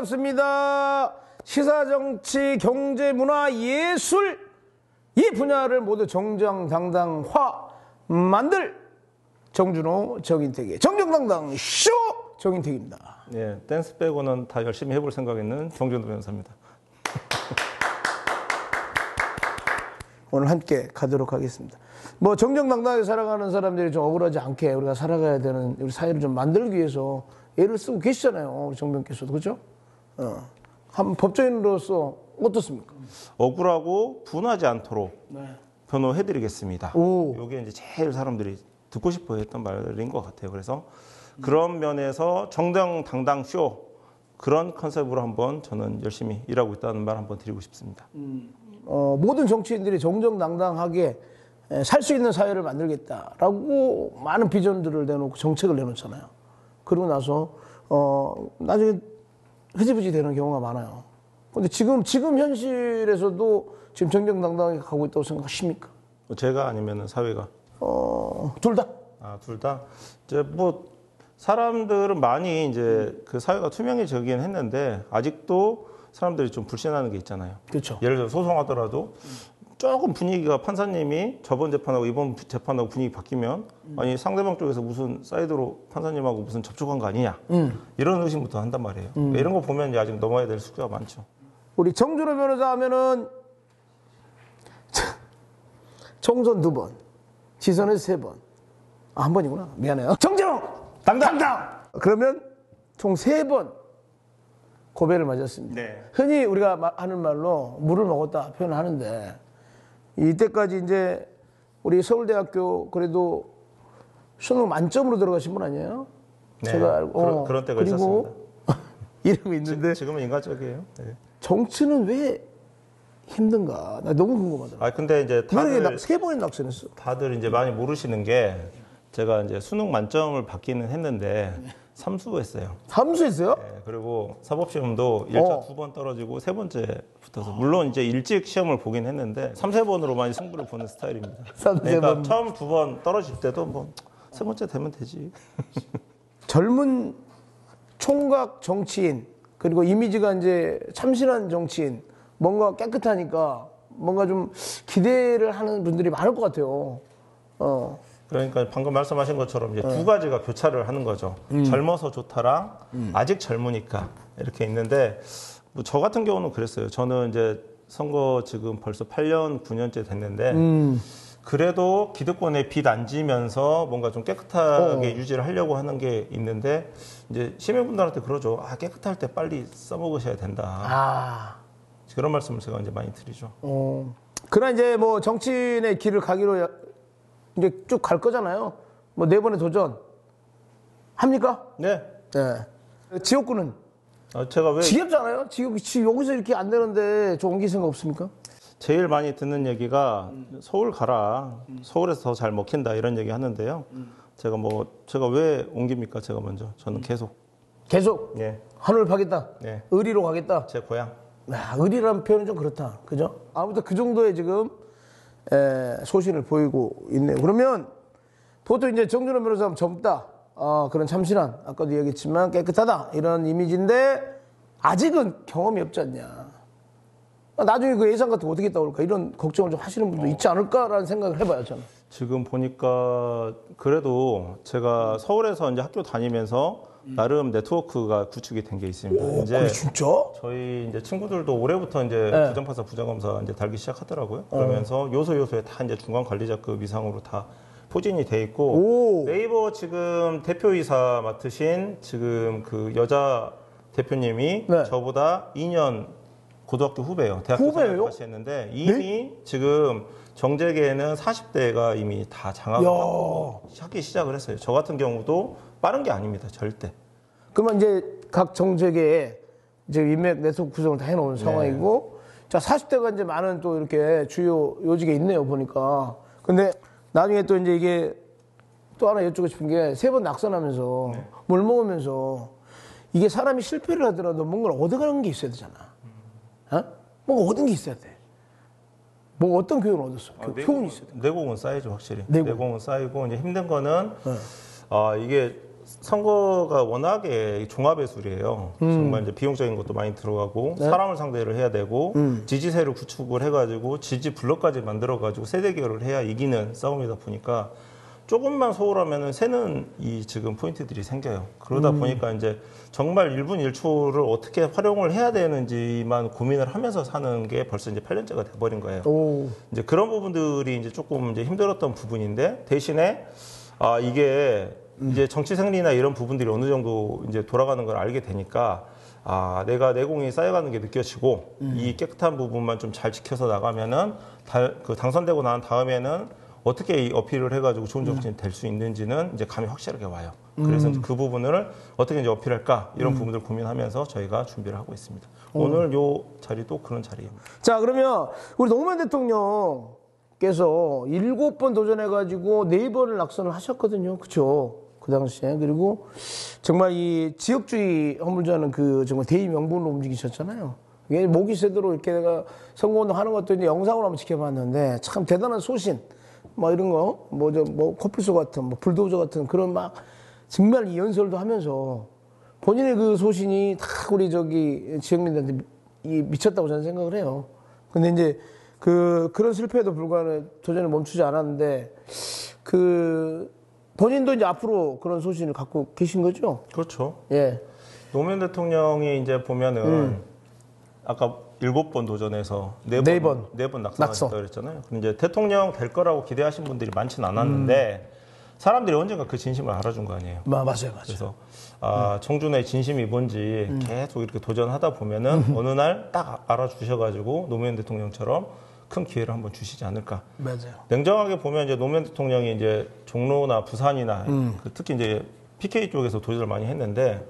반갑습니다. 시사, 정치, 경제, 문화, 예술 이 분야를 모두 정정당당화 만들 정준호, 정인택의 정정당당 쇼 정인택입니다. 네, 댄스 빼고는 다 열심히 해볼 생각 있는 정준호 변호사입니다. 오늘 함께 가도록 하겠습니다. 뭐 정정당당하게 살아가는 사람들이 좀 억울하지 않게 우리가 살아가야 되는 우리 사회를 좀 만들기 위해서 애를 쓰고 계시잖아요. 우리 정변께서도 그렇죠? 한 법조인으로서 어떻습니까? 억울하고 분하지 않도록 변호해드리겠습니다. 이게 이제 제일 사람들이 듣고 싶어했던 말인 것 같아요. 그래서 그런 면에서 정정당당 쇼 그런 컨셉으로 한번 저는 열심히 일하고 있다는 말 한번 드리고 싶습니다. 모든 정치인들이 정정당당하게 살 수 있는 사회를 만들겠다라고 많은 비전들을 내놓고 정책을 내놓잖아요. 그러고 나서 나중에 흐지부지 되는 경우가 많아요. 근데 지금 현실에서도 지금 정정당당하게 가고 있다고 생각하십니까? 제가 아니면 사회가? 둘 다. 둘 다? 이제 뭐 사람들은 많이 이제 그 사회가 투명해지긴 했는데 아직도 사람들이 좀 불신하는 게 있잖아요. 그렇죠. 예를 들어 소송하더라도 조금 분위기가 판사님이 저번 재판하고 이번 재판하고 분위기 바뀌면 아니 상대방 쪽에서 무슨 사이드로 판사님하고 무슨 접촉한 거 아니냐 이런 의심부터 한단 말이에요. 이런 거 보면 이제 아직 넘어야 될 숙제가 많죠. 우리 정준호 변호사 하면은 총선 2번, 지선에서 3번. 한 번이구나. 미안해요. 정준호 당당. 그러면 총 3번 고배를 맞았습니다. 네. 흔히 우리가 하는 말로 물을 먹었다 표현을 하는데 이때까지 이제 우리 서울대학교 그래도 수능 만점으로 들어가신 분 아니에요? 네. 제가 알고 그런 때가 그리고 있었습니다. 이러고 있는데 지금은 인간적이에요. 네. 정치는 왜 힘든가? 나 너무 궁금하더라. 근데 이제 다들 3번이나 낙선했어. 다들 이제 많이 모르시는 게 제가 이제 수능 만점을 받기는 했는데 삼수했어요. 삼수했어요? 네, 그리고 사법시험도 1차 2번 떨어지고 3번째 붙어서 물론 이제 일찍 시험을 보긴 했는데 3, 4번으로 많이 승부를 보는 스타일입니다. 그러니까 처음 2번 떨어질 때도 뭐 3번째 되면 되지. 젊은 총각 정치인 그리고 이미지가 이제 참신한 정치인 뭔가 깨끗하니까 뭔가 좀 기대를 하는 분들이 많을 것 같아요. 그러니까 방금 말씀하신 것처럼 이제 두 가지가 교차를 하는 거죠. 젊어서 좋다랑 아직 젊으니까 이렇게 있는데 뭐 저 같은 경우는 그랬어요. 저는 이제 선거 지금 벌써 8년, 9년째 됐는데 그래도 기득권에 빚 안 지면서 뭔가 좀 깨끗하게 유지를 하려고 하는 게 있는데 이제 시민분들한테 그러죠. 깨끗할 때 빨리 써먹으셔야 된다. 그런 말씀을 제가 이제 많이 드리죠. 그러나 이제 뭐 정치인의 길을 가기로 이제 쭉 갈 거잖아요. 뭐 4번의 도전 합니까? 네. 네. 지역구는 제가 왜 지겹잖아요. 지금 여기서 이렇게 안 되는데 좀 옮길 생각 없습니까? 제일 많이 듣는 얘기가 서울 가라. 서울에서 더 잘 먹힌다 이런 얘기 하는데요. 제가 왜 옮깁니까? 제가 먼저 저는 계속. 예. 하늘 파겠다. 네. 의리로 가겠다. 제 고향. 의리라는 표현은 좀 그렇다. 그죠? 아무튼 그 정도의 지금 소신을 보이고 있네요. 그러면 보통 이제 정준호 변호사는 젊다. 그런 참신한 아까도 얘기했지만 깨끗하다 이런 이미지인데 아직은 경험이 없지 않냐. 나중에 그 예산 같은 거 어떻게 따올까 이런 걱정을 좀 하시는 분도 있지 않을까라는 생각을 해봐요 저는. 지금 보니까 그래도 제가 서울에서 이제 학교 다니면서 나름 네트워크가 구축이 된 게 있습니다. 이제 진짜? 저희 이제 친구들도 올해부터 이제 부장판사, 부장검사 이제 달기 시작하더라고요. 그러면서 요소요소에 다 이제 중간 관리자급 이상으로 다 포진이 돼 있고 네이버 지금 대표이사 맡으신 지금 그 여자 대표님이 저보다 2년 고등학교 후배예요. 대학교 생활 같이 했는데 이미 지금 정재계에는 40대가 이미 다 장악을 하기 시작을 했어요. 저 같은 경우도 빠른 게 아닙니다. 절대. 그러면 이제 각 정재계에 이제 인맥 네트워크 구성을 다 해놓은 상황이고 자 40대가 이제 많은 또 이렇게 주요 요직에 있네요 보니까. 근데 나중에 또 이제 이게 또 하나 여쭙고 싶은 게 3번 낙선하면서 뭘 먹으면서 이게 사람이 실패를 하더라도 뭔가를 얻어가는 게 있어야 되잖아. 뭔가 얻은 게 있어야 돼. 뭐 어떤 교훈을 얻었어? 교훈이 있어야 돼. 내공은 쌓이죠 확실히. 내공은 쌓이고 이제 힘든 거는 이게 선거가 워낙에 종합의 술이에요. 정말 이제 비용적인 것도 많이 들어가고 네. 사람을 상대로 해야 되고 지지세를 구축을 해가지고 지지 블록까지 만들어가지고 세대 결을 해야 이기는 싸움이다 보니까 조금만 소홀하면은 새는 이 지금 포인트들이 생겨요. 그러다 보니까 이제 정말 1분 1초를 어떻게 활용을 해야 되는지만 고민을 하면서 사는 게 벌써 이제 8년째가 돼버린 거예요. 오. 이제 그런 부분들이 이제 조금 이제 힘들었던 부분인데 대신에 이게 이제 정치 생리나 이런 부분들이 어느 정도 이제 돌아가는 걸 알게 되니까 내가 내공이 쌓여가는 게 느껴지고 이 깨끗한 부분만 좀 잘 지켜서 나가면은 당선되고 난 다음에는 어떻게 이 어필을 해가지고 좋은 정치인이 될 수 있는지는 이제 감이 확실하게 와요. 그래서 이제 그 부분을 어떻게 이제 어필할까 이런 부분들 고민하면서 저희가 준비를 하고 있습니다. 오늘 요 자리도 그런 자리입니다. 자, 그러면 우리 노무현 대통령께서 7번 도전해가지고 4번을 낙선을 하셨거든요. 그쵸? 그 당시에. 그리고 정말 이 지역주의 허물자는 그 정말 대의 명분으로 움직이셨잖아요. 이게 목이 새도록 이렇게 내가 선거운동 하는 것도 이제 영상으로 한번 지켜봤는데 참 대단한 소신. 뭐 이런 거, 코뿔소 같은, 불도저 같은 그런 막 정말 이 연설도 하면서 본인의 그 소신이 다 우리 지역민들한테 미쳤다고 저는 생각을 해요. 근데 이제 그런 실패에도 불구하고 도전을 멈추지 않았는데 본인도 이제 앞으로 그런 소신을 갖고 계신 거죠? 그렇죠. 예. 노무현 대통령이 이제 보면은 아까 7번 도전해서 4번 낙선하셨다고 그랬잖아요. 그럼 이제 대통령 될 거라고 기대하신 분들이 많지는 않았는데 사람들이 언젠가 그 진심을 알아준 거 아니에요. 맞아요. 그래서 청준의 진심이 뭔지 계속 이렇게 도전하다 보면은 어느 날 딱 알아주셔가지고 노무현 대통령처럼 큰 기회를 한번 주시지 않을까. 맞아요. 냉정하게 보면 이제 노무현 대통령이 이제 종로나 부산이나 특히 이제 PK 쪽에서 도전을 많이 했는데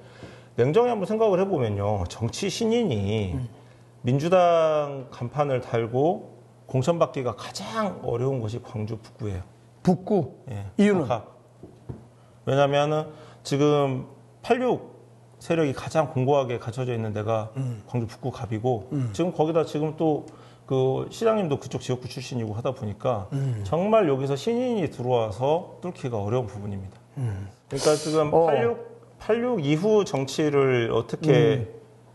냉정히 한번 생각을 해보면요. 정치 신인이 민주당 간판을 달고 공천받기가 가장 어려운 곳이 광주 북구예요. 북구? 예, 이유는? 왜냐면은 지금 86 세력이 가장 공고하게 갖춰져 있는 데가 광주 북구 갑이고 지금 거기다 지금 또 그 시장님도 그쪽 지역구 출신이고 하다 보니까 정말 여기서 신인이 들어와서 뚫기가 어려운 부분입니다. 그러니까 지금 86 이후 정치를 어떻게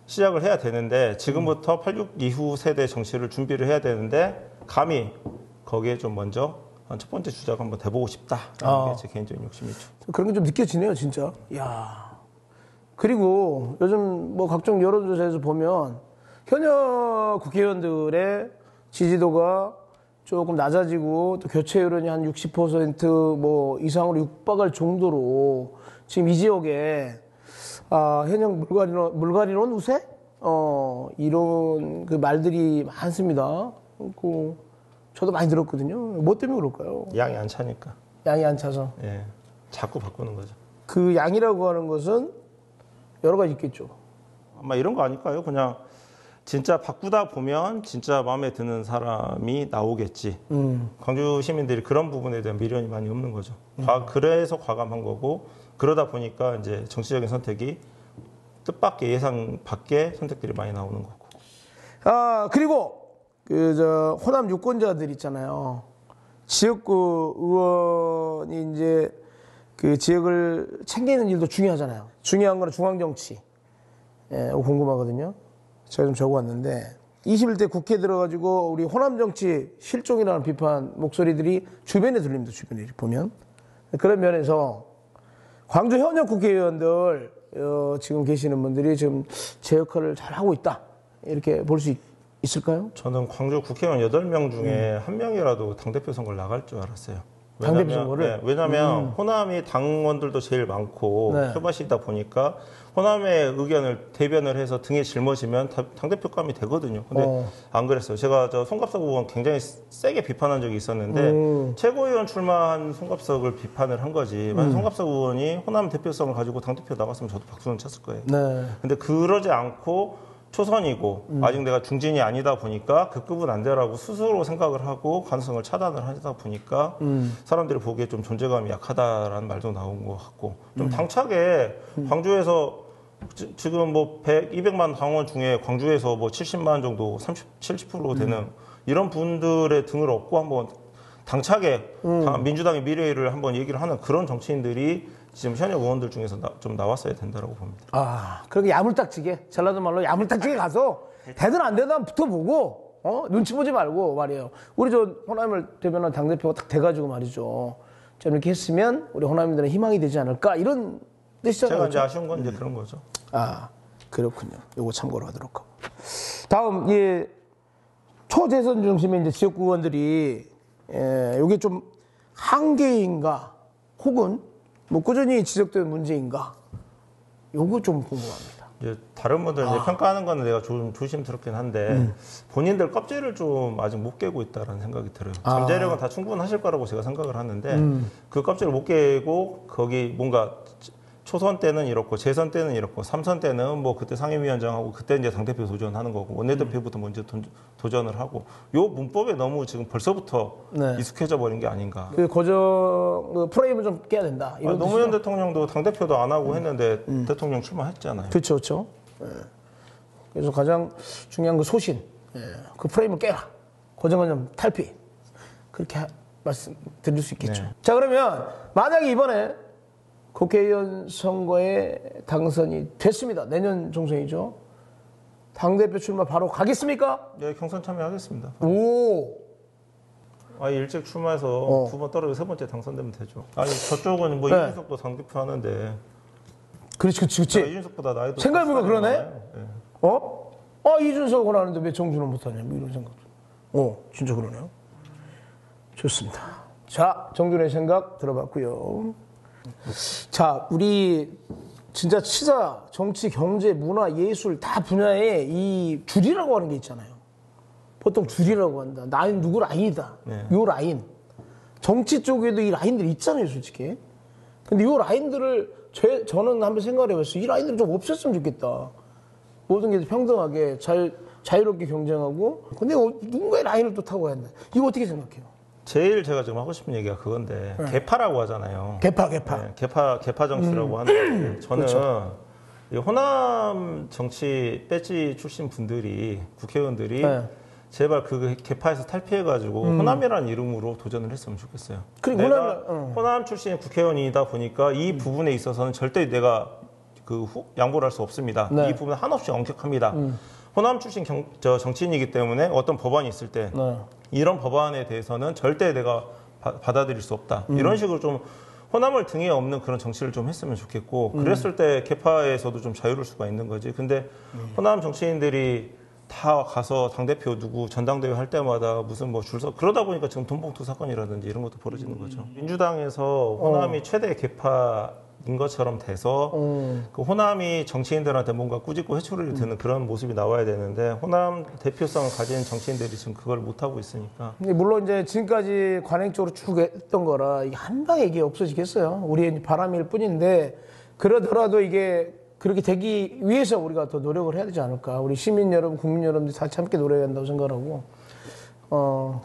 시작을 해야 되는데 지금부터 86 이후 세대 정치를 준비를 해야 되는데 감히 거기에 좀 먼저 첫 번째 주자가 한번 돼보고 싶다라는 게 제 개인적인 욕심이죠. 그런 게 좀 느껴지네요, 진짜. 야. 그리고 요즘 각종 여론조사에서 보면 현역 국회의원들의 지지도가 조금 낮아지고 또 교체 여론이 한 60% 이상으로 육박할 정도로 지금 이 지역에 현역 물갈이론 우세? 이런 그 말들이 많습니다. 저도 많이 들었거든요. 뭐 때문에 그럴까요? 양이 안 차니까. 양이 안 차서. 예. 자꾸 바꾸는 거죠. 그 양이라고 하는 것은 여러 가지 있겠죠. 아마 이런 거 아닐까요? 그냥 진짜 바꾸다 보면 진짜 마음에 드는 사람이 나오겠지. 광주 시민들이 그런 부분에 대한 미련이 많이 없는 거죠. 그래서 과감한 거고 그러다 보니까 이제 정치적인 선택이 뜻밖의 예상 밖의 선택들이 많이 나오는 거고. 그리고 호남 유권자들 있잖아요. 지역구 의원이 이제 그 지역을 챙기는 일도 중요하잖아요. 중요한 거는 중앙정치. 예, 궁금하거든요. 제가 좀 적어왔는데 21대 국회에 들어가지고 우리 호남 정치 실종이라는 비판 목소리들이 주변에 들립니다. 주변에 보면. 그런 면에서 광주 현역 국회의원들 지금 계시는 분들이 지금 제 역할을 잘 하고 있다. 이렇게 볼 수 있을까요? 저는 광주 국회의원 8명 중에 한 명이라도 당대표 선거를 나갈 줄 알았어요. 당대표 선거를? 네, 왜냐하면 호남이 당원들도 제일 많고 네. 표밭이다 보니까 호남의 의견을 대변을 해서 등에 짊어지면 당대표감이 되거든요. 근데 안 그랬어요. 제가 송갑석 의원 굉장히 세게 비판한 적이 있었는데 최고위원 출마한 송갑석을 비판을 한 거지. 만약 송갑석 의원이 호남 대표성을 가지고 당대표 나갔으면 저도 박수는 쳤을 거예요. 네. 근데 그러지 않고 초선이고 아직 내가 중진이 아니다 보니까 그 급은 안 되라고 스스로 생각을 하고 가능성을 차단을 하다 보니까 사람들이 보기에 좀 존재감이 약하다라는 말도 나온 것 같고 좀 당차게 광주에서 지금 200만 당원 중에 광주에서 70만 정도 70% 되는 이런 분들의 등을 업고 한번 당차게 민주당의 미래를 한번 얘기를 하는 그런 정치인들이 지금 현역 의원들 중에서 좀 나왔어야 된다고 봅니다. 아, 그렇게 야물딱지게, 전라도 말로 야물딱지게 가서 되든 안 되든 붙어보고, 눈치 보지 말고 말이에요. 우리 저 호남을 대변한 당대표가 딱 돼가지고 말이죠. 좀 이렇게 했으면 우리 호남인들은 희망이 되지 않을까, 이런 뜻이잖아요. 제가 이제 아쉬운 건 이제 그런 거죠. 아, 그렇군요. 요거 참고로 하도록 하고. 다음, 초재선 중심의 이제 지역구 의원들이, 요게 좀 한계인가, 혹은 뭐 꾸준히 지적된 문제인가, 요거 좀 궁금합니다. 이제 다른 분들 이제 평가하는 거는 내가 좀 조심스럽긴 한데 본인들 껍질을 좀 아직 못 깨고 있다라는 생각이 들어요. 잠재력은 다 충분하실 거라고 제가 생각을 하는데 그 껍질을 못 깨고 거기 뭔가 초선 때는 이렇고 재선 때는 이렇고 삼선 때는 뭐 그때 상임위원장하고 그때 이제 당대표 도전하는 거고 원내대표부터 먼저 도전을 하고 요 문법에 너무 지금 벌써부터 네. 익숙해져 버린 게 아닌가. 그 프레임을 좀 깨야 된다. 이런 노무현 대통령도 당대표도 안 하고 했는데 대통령 출마했잖아요. 그렇죠, 그렇죠. 그래서 가장 중요한 그 소신, 그 프레임을 깨라. 고정관념 탈피. 그렇게 말씀드릴 수 있겠죠. 네. 자, 그러면 만약에 이번에 국회의원 선거에 당선이 됐습니다. 내년 총선이죠. 당대표 출마 바로 가겠습니까? 네, 경선 참여하겠습니다. 오. 일찍 출마해서 2번 떨어지고 3번째 당선되면 되죠. 아니, 저쪽은 뭐 이준석도 당대표 하는데. 그렇지. 이준석보다 나이도. 생각해보니까 그러네? 네. 이준석은 하는데 왜 정준은 못하냐, 뭐 이런 생각도. 진짜 그러네요. 좋습니다. 자, 정준의 생각 들어봤고요. 자, 우리 진짜 치사, 정치, 경제, 문화, 예술 다 분야에 이 줄이라고 하는 게 있잖아요. 보통 줄이라고 한다. 나는 누구 라인이다. 네. 요 라인. 정치 쪽에도 이 라인들이 있잖아요, 솔직히. 근데 요 라인들을 저는 한번 생각을 해봤어요. 이 라인들을 좀 없앴으면 좋겠다. 모든 게 평등하게 자유롭게 경쟁하고. 근데 누군가의 라인을 또 타고 가야 한다. 이거 어떻게 생각해요? 제일 제가 지금 하고 싶은 얘기가 그건데 개파라고 하잖아요. 개파. 네, 개파 정치라고 하는데 저는 그렇죠. 이 호남 정치 배지 출신 분들이 국회의원들이 제발 그 개파에서 탈피해가지고 호남이라는 이름으로 도전을 했으면 좋겠어요. 그리고 내가 호남 출신 국회의원이다 보니까 이 부분에 있어서는 절대 내가 양보를 할 수 없습니다. 네. 이 부분은 한없이 엄격합니다. 호남 출신 정치인이기 때문에 어떤 법안이 있을 때 이런 법안에 대해서는 절대 내가 받아들일 수 없다. 이런 식으로 좀 호남을 등에 업는 그런 정치를 좀 했으면 좋겠고 그랬을 때 개파에서도 좀 자유로울 수가 있는 거지. 근데 호남 정치인들이 다 가서 당대표 누구 전당대회 할 때마다 무슨 뭐 줄 서 그러다 보니까 지금 돈봉투 사건이라든지 이런 것도 벌어지는 거죠. 민주당에서 호남이 최대 개파인 것처럼 돼서 그 호남이 정치인들한테 뭔가 꾸짖고 회초리를 드는 그런 모습이 나와야 되는데 호남 대표성을 가진 정치인들이 지금 그걸 못하고 있으니까. 물론 이제 지금까지 관행적으로 쭉 했던 거라 이게 한 방에 이게 없어지겠어요. 우리의 바람일 뿐인데 그러더라도 이게 그렇게 되기 위해서 우리가 더 노력을 해야 되지 않을까. 우리 시민 여러분, 국민 여러분들이 다 함께 노력해야 한다고 생각하고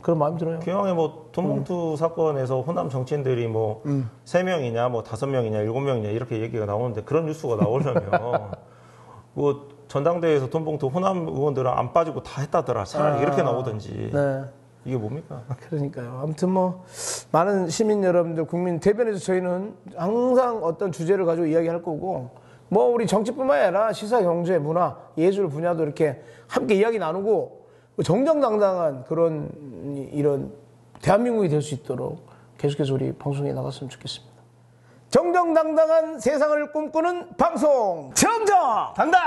그런 마음이 들어요. 기왕에 뭐 돈봉투 사건에서 호남 정치인들이 뭐 3명이냐 뭐 5명이냐 7명이냐 이렇게 얘기가 나오는데 그런 뉴스가 나오려면 뭐 전당대회에서 돈봉투 호남 의원들은 안 빠지고 다 했다더라. 차라리 이렇게 나오든지. 네. 이게 뭡니까? 그러니까요. 아무튼 뭐 많은 시민 여러분들, 국민 대변에서 저희는 항상 어떤 주제를 가지고 이야기할 거고 뭐 우리 정치뿐만 아니라 시사, 경제, 문화, 예술 분야도 이렇게 함께 이야기 나누고 정정당당한 그런 이런 대한민국이 될 수 있도록 계속해서 우리 방송에 나갔으면 좋겠습니다. 정정당당한 세상을 꿈꾸는 방송 정정당당.